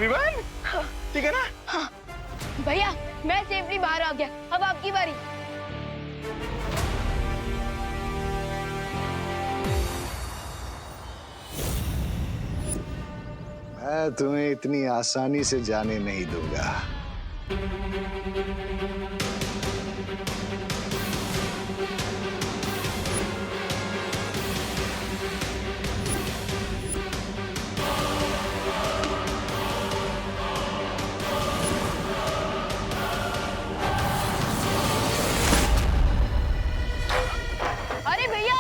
विवान, ठीक है ना? हाँ। भैया मैं सेफली बाहर आ गया, अब आपकी बारी। मैं तुम्हें इतनी आसानी से जाने नहीं दूंगा। अरे भैया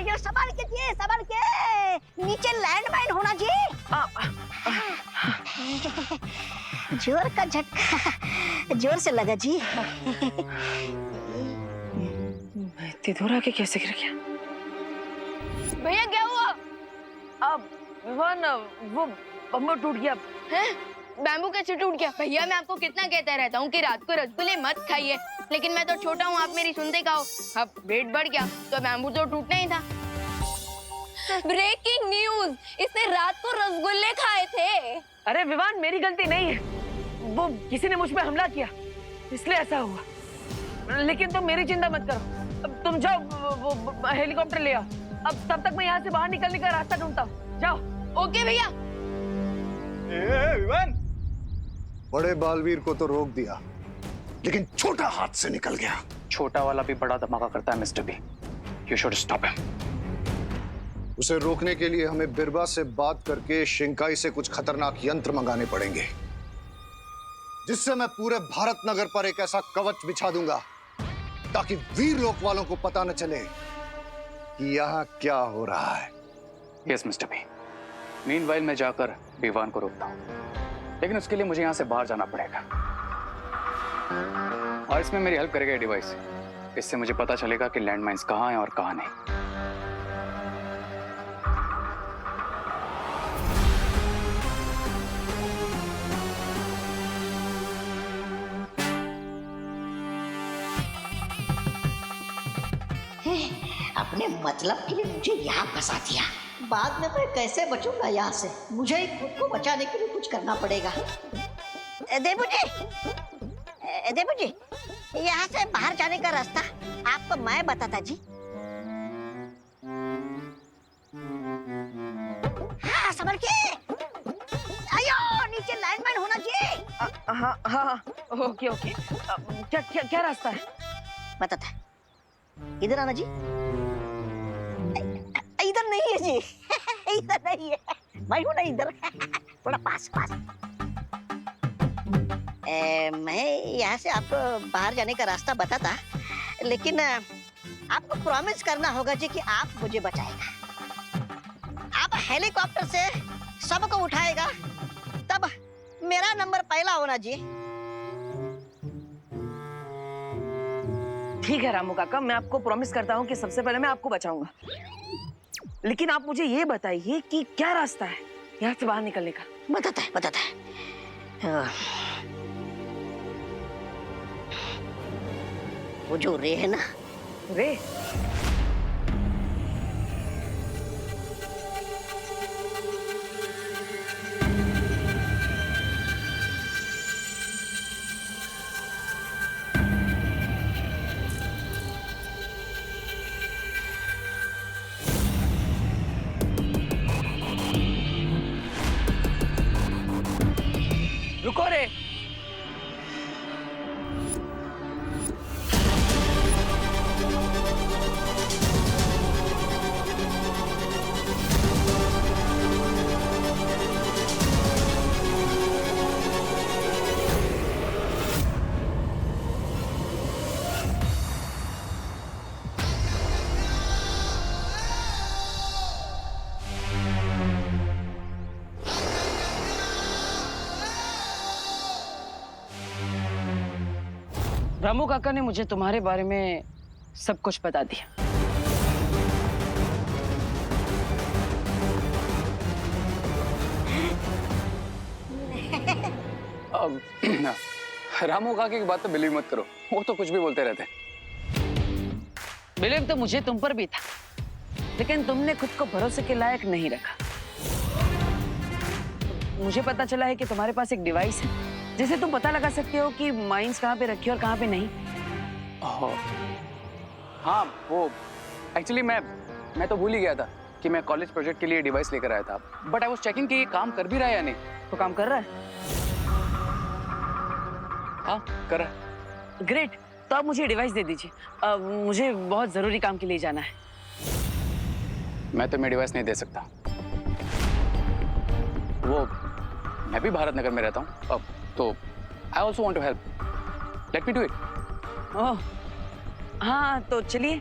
यो संभाल के नीचे लैंडमाइन होना जी। जोर का झटका जोर से लगा जी। इतनी दूर आके कैसे गिर गया? भैया क्या हुआ? अब विवान वो बम्बू टूट गया। हैं? बैम्बू कैसे टूट गया? भैया मैं आपको कितना कहता रहता हूँ कि रात को रसगुल्ले मत खाइए, लेकिन मैं तो छोटा हूँ, आप मेरी सुनते का हो। अब वेट बढ़ गया तो बैम्बू तो टूटना ही था। ब्रेकिंग न्यूज, इसने रात को रसगुल्ले खाए थे। अरे विवान मेरी गलती नहीं है, वो किसी ने मुझ पे हमला किया इसलिए ऐसा हुआ। लेकिन तुम मेरी चिंता मत करो, अब तुम जाओ वो हेलीकॉप्टर ले आओ। अब तब तक मैं यहाँ से बाहर निकलने का रास्ता ढूंढता हूँ। जाओ। ओके भैया। विवान, बड़े बालवीर को तो रोक दिया, लेकिन छोटा हाथ से निकल गया। छोटा वाला भी बड़ा धमाका करता है mister B. You should stop him. उसे रोकने के लिए हमें बिरबा से बात करके शिंकाई से कुछ खतरनाक यंत्र मंगाने पड़ेंगे, जिससे मैं पूरे भारत नगर पर एक ऐसा कवच बिछा दूंगा ताकि वीर लोक वालों को पता न चले कि यहाँ क्या हो रहा है। Yes mister B. मीनवाइल मैं जाकर विवान को रोकता हूँ, लेकिन उसके लिए मुझे यहाँ से बाहर जाना पड़ेगा। और इसमें मेरी हेल्प करेगा ये डिवाइस। इससे मुझे पता चलेगा कि लैंडमाइंस कहाँ हैं और कहाँ नहीं। अपने मतलब के लिए मुझे यहाँ फंसा दिया, बाद में मैं कैसे बचूंगा यहाँ से? मुझे ही खुद को बचाने के लिए कुछ करना पड़ेगा। देबू जी, यहाँ से बाहर जाने का रास्ता आपको मैं बताता जी। हाँ संभल के, आयो नीचे लैंडमाइन होना जी। हाँ हाँ ओके ओके। क्या क्या क्या रास्ता है? बताता है, इधर आना जी। इधर नहीं है जी, इधर नहीं है, मैं हूं ना इधर, थोड़ा पास पास। मैं यहाँ से आपको बाहर जाने का रास्ता बताता, लेकिन आपको प्रॉमिस करना होगा जी कि आप मुझे बचाएगा। आप हेलीकॉप्टर से सबको उठाएगा, तब मेरा नंबर पहला होना जी। ठीक है रामू काका, मैं आपको प्रॉमिस करता हूँ कि सबसे पहले मैं आपको बचाऊंगा, लेकिन आप मुझे ये बताइए कि क्या रास्ता है यहाँ से बाहर निकलने का? बताता है। वो जो रे है ना, रे? रुको रे। रामू काका ने मुझे तुम्हारे बारे में सब कुछ बता दिया। रामू काका की बात तो बिलीव मत करो, वो तो कुछ भी बोलते रहते। बिलीव तो मुझे तुम पर भी था, लेकिन तुमने खुद को भरोसे के लायक नहीं रखा। मुझे पता चला है कि तुम्हारे पास एक डिवाइस है जिसे तुम पता लगा सकते हो कि माइंस कहाँ पे रखी है और कहाँ पे नहीं। हाँ, वो एक्चुअली मैं तो भूल ही गया था कि मैं कॉलेज प्रोजेक्ट के लिए डिवाइस लेकर आया था, बट आई वाज चेकिंग कि ये काम कर भी रहा है या नहीं। तो काम कर रहा है? हाँ, कर रहा है। ग्रेट, तो आप मुझे डिवाइस दे दीजिए। मुझे बहुत जरूरी काम के लिए जाना है। मैं तुम्हें डिवाइस नहीं दे सकता। वो मैं भी भारत नगर में रहता हूँ अब, तो I also want to help. Let me do it. Oh हाँ, तो चलिए।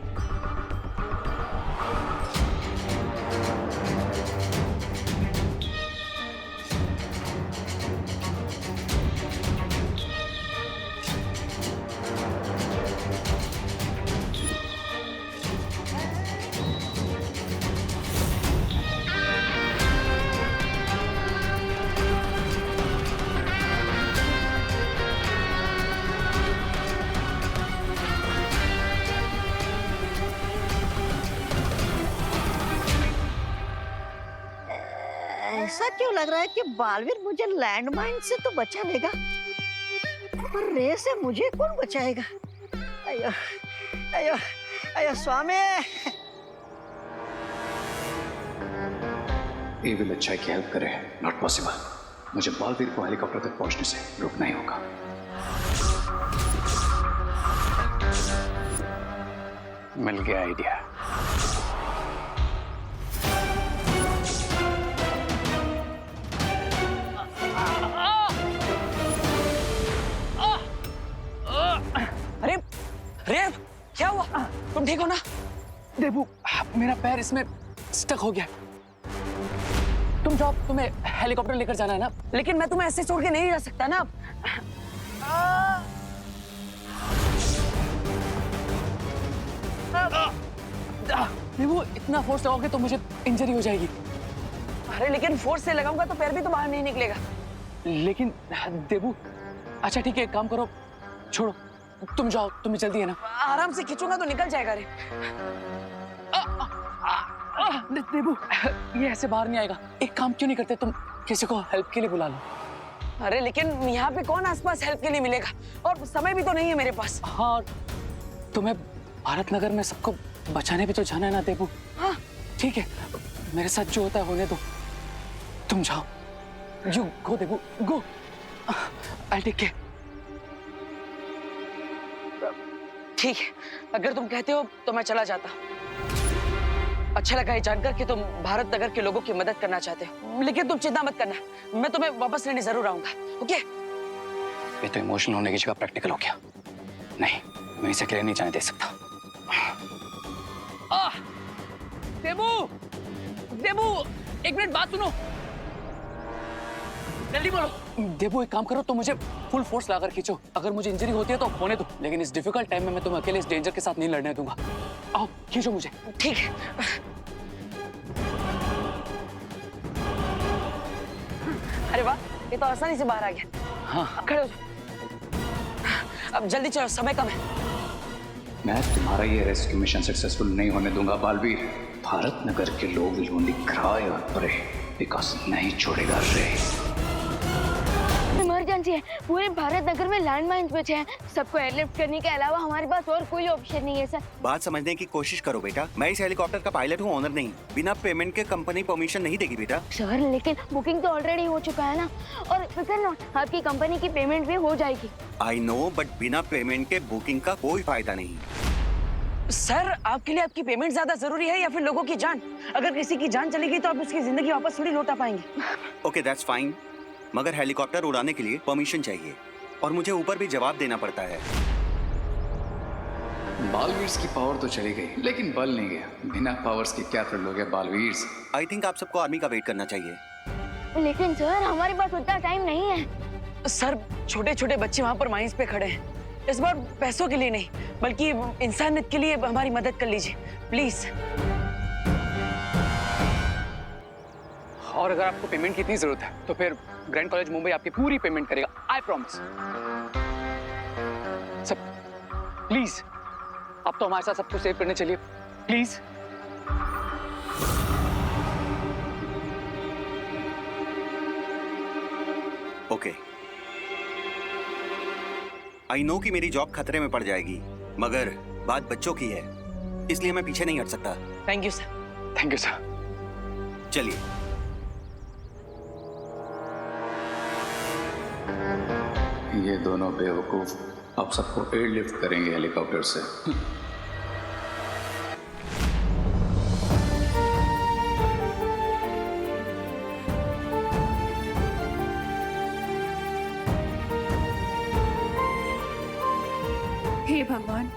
ऐसा क्यों लग रहा है कि बालवीर मुझे लैंडमाइन से तो बचा लेगा, पर रे से मुझे कौन बचाएगा? अयो अयो अयो स्वामी। ये विल अच्छाई की हेल्प करे, नॉट पॉसिबल। मुझे बालवीर को हेलीकॉप्टर तक पहुंचने से रुकना ही होगा। मिल गया आइडिया। अरे रे, क्या हुआ? तुम ठीक हो ना? देबू, मेरा पैर इसमें स्टक हो गया। तुम जाओ, तुम्हें हेलीकॉप्टर लेकर जाना है ना। लेकिन मैं तुम्हें ऐसे छोड़ के नहीं जा सकता ना। देबू, इतना फोर्स लगाओगे तो मुझे इंजरी हो जाएगी। अरे लेकिन फोर्स से लगाऊंगा तो पैर भी तो बाहर नहीं निकलेगा। लेकिन देबू, अच्छा ठीक है, एक काम करो, छोड़ो, तुम जाओ, तुम्हें जल्दी है ना। आराम से खींचूंगा तो निकल जाएगा। रे देबू, ये ऐसे बाहर नहीं आएगा। एक काम क्यों नहीं करते, तुम किसी को हेल्प के लिए बुला लो। अरे लेकिन यहाँ पे कौन आसपास हेल्प के लिए मिलेगा, और समय भी तो नहीं है मेरे पास। हाँ, तुम्हें भारत नगर में सबको बचाने भी तो जाना है ना देबू। हाँ ठीक है, मेरे साथ जो होता है होने दो, तुम जाओ। You go Debu, go. I take care. ठीक है, अगर तुम कहते हो तो मैं चला जाता। अच्छा लगा ये जानकर कि तुम भारत नगर के लोगों की मदद करना चाहते हो, लेकिन तुम चिंता मत करना, मैं तुम्हें वापस लेने जरूर आऊंगा। ओके? ये तो इमोशनल होने की जगह प्रैक्टिकल हो गया। नहीं, मैं इसे अकेले नहीं जाने दे सकता। देबू, देबू, एक मिनट बात सुनो, जल्दी बोलो। देबू, एक काम करो, तो मुझे फुल फोर्स लाकर खींचो। अगर मुझे इंजरी होती है तो होने दो, लेकिन इस डिफिकल्ट टाइम में मैं तुम्हें अकेले इस डेंजर के साथ नहीं लड़ने दूंगा। आओ, खींचो मुझे। ठीक है। अरे वाह, ये तो आसानी से बाहर आ गया। हाँ, खड़े हो जाओ। अब जल्दी चलो, समय कम है। मैं तुम्हारा ये रेस्क्यू मिशन सक्सेसफुल नहीं होने दूंगा बालवीर। भारत नगर के लोग विल ओनली क्राई और प्रे बिकॉज़ नहीं छोड़ेगा रे। इमरजेंसी है, पूरे भारत नगर में लैंडमाइंस बचे हैं। सबको एयरलिफ्ट करने के अलावा हमारे पास और कोई ऑप्शन नहीं है सर। बात समझने की कोशिश करो बेटा, मैं इस हेलीकॉप्टर का पायलट हूँ, ओनर नहीं। बिना पेमेंट के कंपनी परमिशन नहीं देगी बेटा। सर लेकिन बुकिंग तो ऑलरेडी हो चुका है ना, और फिकर नॉट, आपकी कंपनी की पेमेंट भी हो जाएगी। आई नो, बट बिना पेमेंट के बुकिंग का कोई फायदा नहीं। सर, आपके लिए आपकी पेमेंट ज्यादा जरूरी है या फिर लोगों की जान? अगर किसी की जान चली गई तो आप उसकी जिंदगी वापस थोड़ी लौटा पाएंगे। ओके, दैट्स फाइन, मगर हेलीकॉप्टर उड़ाने के लिए परमिशन चाहिए और मुझे ऊपर भी जवाब देना पड़ता है। बालवीर्स की पावर तो चली गई, लेकिन बल नहीं गया। बिना पावर्स के क्या कर लोगे बालवीर्स? आई थिंक आप सबको आर्मी का वेट करना चाहिए। लेकिन सर हमारे पास उतना टाइम नहीं है। सर, छोटे छोटे बच्चे वहाँ पर माइंस पे खड़े हैं। इस बार पैसों के लिए नहीं, बल्कि इंसानियत के लिए हमारी मदद कर लीजिए प्लीज। और अगर आपको पेमेंट की इतनी जरूरत है तो फिर ग्रैंड कॉलेज मुंबई आपकी पूरी पेमेंट करेगा, आई प्रॉमिस। सब प्लीज, अब तो हमारे साथ सबको सेव करने चलिए प्लीज। ओके। आई नो कि मेरी जॉब खतरे में पड़ जाएगी, मगर बात बच्चों की है, इसलिए मैं पीछे नहीं हट सकता। Thank you sir. Thank you sir. चलिए। ये दोनों बेवकूफ अब सबको एयरलिफ्ट करेंगे हेलीकॉप्टर से। हे भगवान,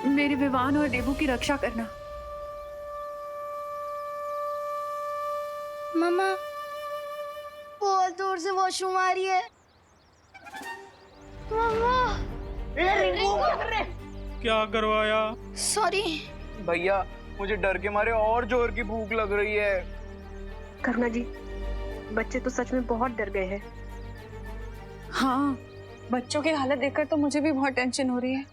मेरे विवान और देवू की रक्षा करना। मम्मा, बहुत दूर से वॉशरूम आ रही है। मम्मा, क्या करवाया? सॉरी। भैया, मुझे डर के मारे और जोर की भूख लग रही है। करुणा जी, बच्चे तो सच में बहुत डर गए हैं। हाँ, बच्चों की हालत देखकर तो मुझे भी बहुत टेंशन हो रही है।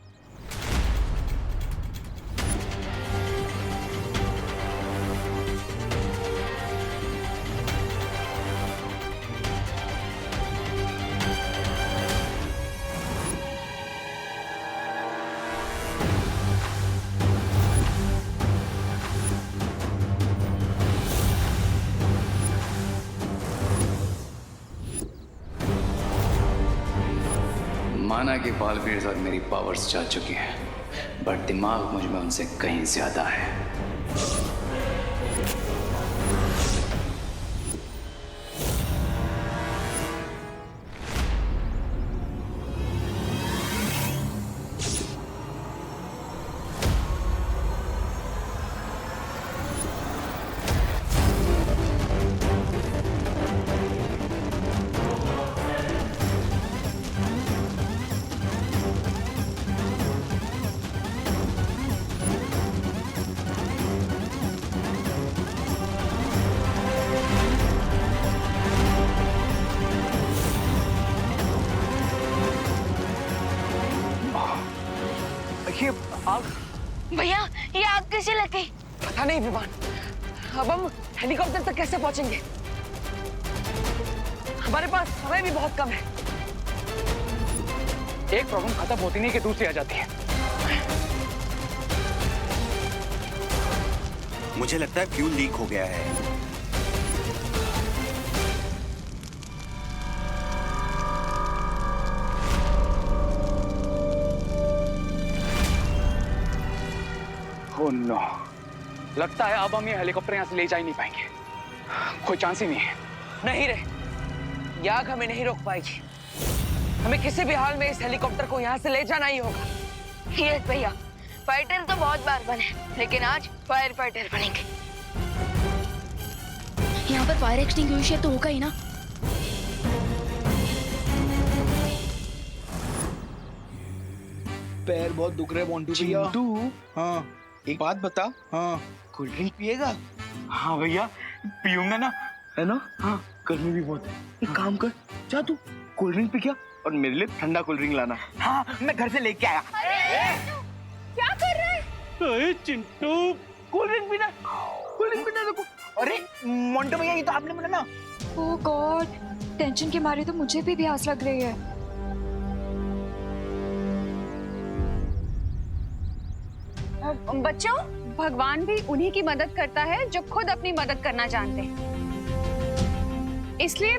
माना कि बालवीर तक मेरी पावर्स जा चुकी हैं, बट दिमाग मुझ में उनसे कहीं ज्यादा है। ये आग भैया, ये आग कैसे लग गई? पता नहीं विमान, अब हम हेलीकॉप्टर तक कैसे पहुंचेंगे? हमारे पास समय भी बहुत कम है। एक प्रॉब्लम खत्म होती नहीं कि दूसरी आ जाती है। मुझे लगता है फ्यूल लीक हो गया है। ओह नो, लगता है अब हम ये हेलीकॉप्टर यहाँ से ले जा ही नहीं पाएंगे। कोई चांस ही नहीं है। नहीं रे, ये आग हमें नहीं रोक पाएगी। हमें किसी भी हाल में इस हेलीकॉप्टर को यहाँ से ले जाना ही होगा। यस भैया, फाइटर तो बहुत बार बने, लेकिन आज फायर फाइटर बनेंगे। यहाँ पर फायर एक्सटिंग्विशर तो होगा ही ना। पैर बहुत दुख रहे मोंटू भैया। हाँ, एक बात बता। हाँ, कोल्ड ड्रिंक पिएगा? हाँ भैया, पीऊंगा ना, है ना? हाँ, गर्मी भी बहुत है। एक काम कर, जा तू कोल्ड ड्रिंक पी क्या, और मेरे लिए ठंडा कोल्ड ड्रिंक लाना। हाँ, मैं घर से लेके आया। क्या कर रहे हैं? अरे चिंटू, कोल्ड ड्रिंक पीना, कोल्ड ड्रिंक पीना देखो। अरे मोंटू भैया, ये तो आपने बोला ना। ओह गॉड, टेंशन के मारे तो मुझे भी प्यास लग रही है। बच्चों, भगवान भी उन्हीं की मदद करता है जो खुद अपनी मदद करना जानते हैं। इसलिए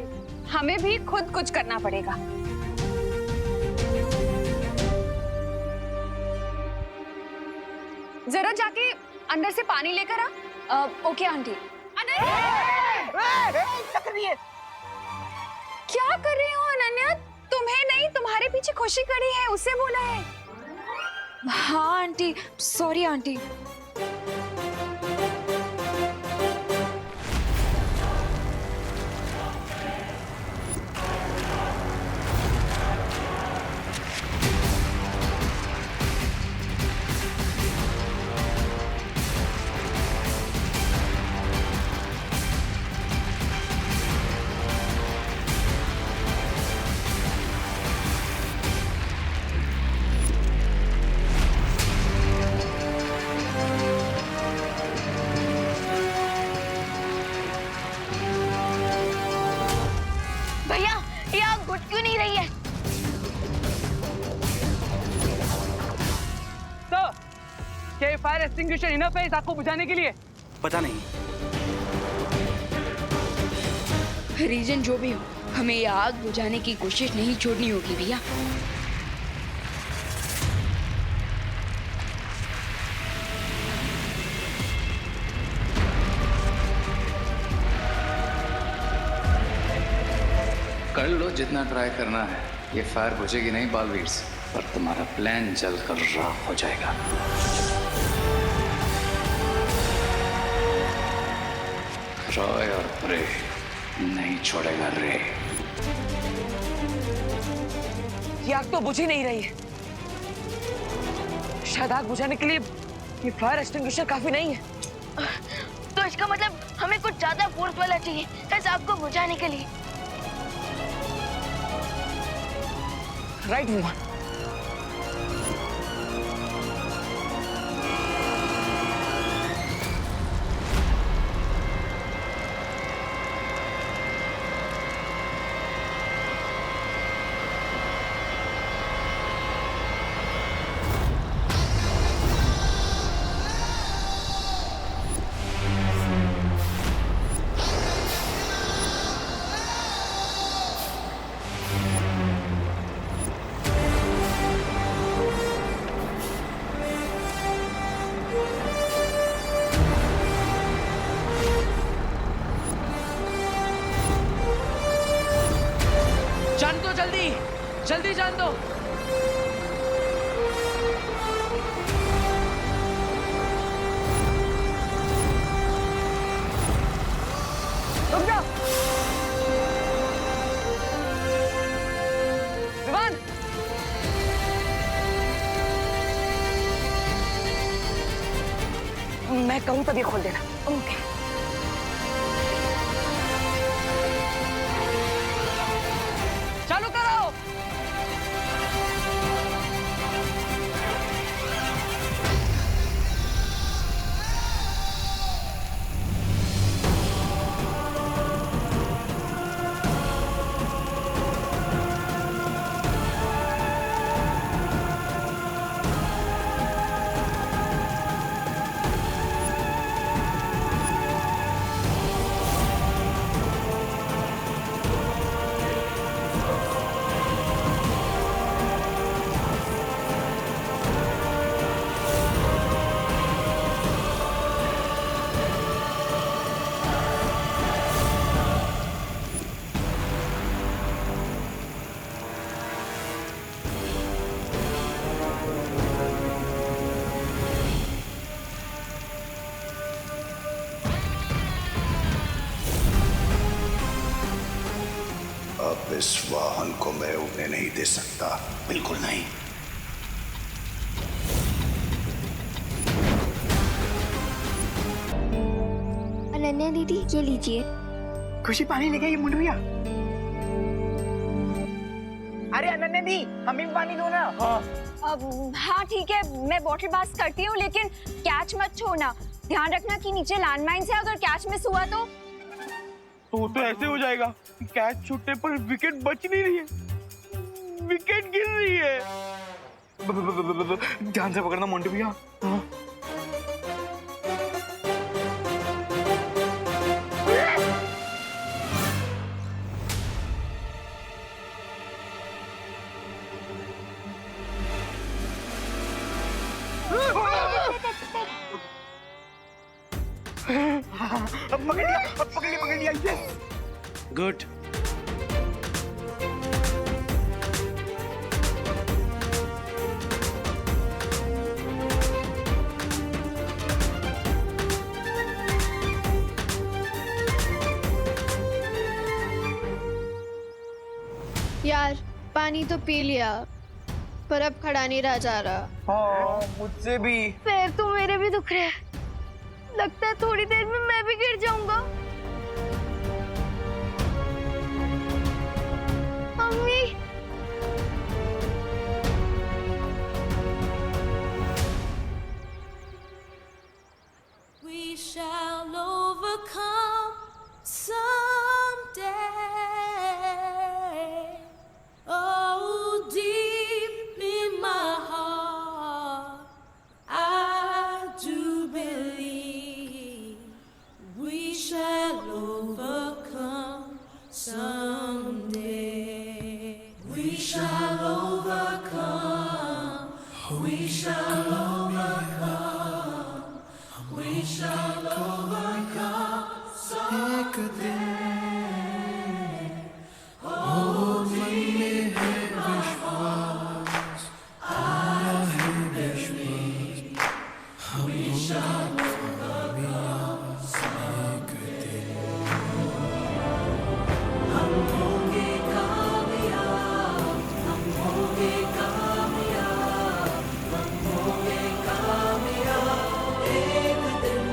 हमें भी खुद कुछ करना पड़ेगा। जरा जाके अंदर से पानी लेकर आ। Okay aunty. क्या कर रही हो अनन्या? तुम्हें नहीं, तुम्हारे पीछे खुशी खड़ी है, उससे बोला है। हाँ aunty, sorry aunty. Fire extinguisher enough है इस आग को बुझाने के लिए? पता नहीं। रीजन जो भी हो, हमें ये आग बुझाने की कोशिश नहीं छोड़नी होगी भैया। कर लो जितना ट्राई करना है, ये फायर बुझेगी नहीं बालवीर, पर तुम्हारा प्लान जलकर राख हो जाएगा। रॉय और प्रे नहीं छोड़ेगा रे। ये आग तो बुझ ही नहीं रही है। शायद आग बुझाने के लिए ये फायर एक्सटिंग्विशर काफी नहीं है। तो इसका मतलब हमें कुछ ज्यादा फोर्स वाला चाहिए इस आग को बुझाने के लिए। राइट विमान। जल्दी जान दो। रुक जाओ। विमान, मैं कहूं तभी खोल देना। ओके। चालू करो। अब इस वाहन को मैं उड़ने नहीं दे सकता, बिल्कुल नहीं। अनन्या दीदी, ये लीजिए। खुशी पानी लेके ये मुंडुया। अरे अनन्या दी, हमें भी पानी दो ना। हाँ ठीक है, मैं बॉटल पास करती हूँ, लेकिन कैच मत छोड़ना। ध्यान रखना कि नीचे लैंडमाइंस है, अगर कैच मिस हुआ तो ऐसे हो जाएगा। कैच छूटने पर विकेट बच नहीं रही है, विकेट गिर रही है। ध्यान से पकड़ना मोंटू भैया। हाँ। अब पकड़ लिया, यस, गुड। यार, पानी तो पी लिया, पर अब खड़ा नहीं रहा जा रहा। हाँ, मुझसे भी। पैर तो मेरे भी दुख रहे हैं। लगता है थोड़ी देर में मैं भी गिर जाऊंगा। Mummy, We shall overcome someday. Oh, deep in my heart, I do someday. We shall overcome. We shall overcome. We shall overcome someday. Oh, मन में है विश्वास, आया है विश्वास, we shall overcome someday. हम होंगे कामयाब, हम होंगे कामयाब, हम होंगे कामयाब एक दिन.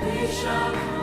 We shall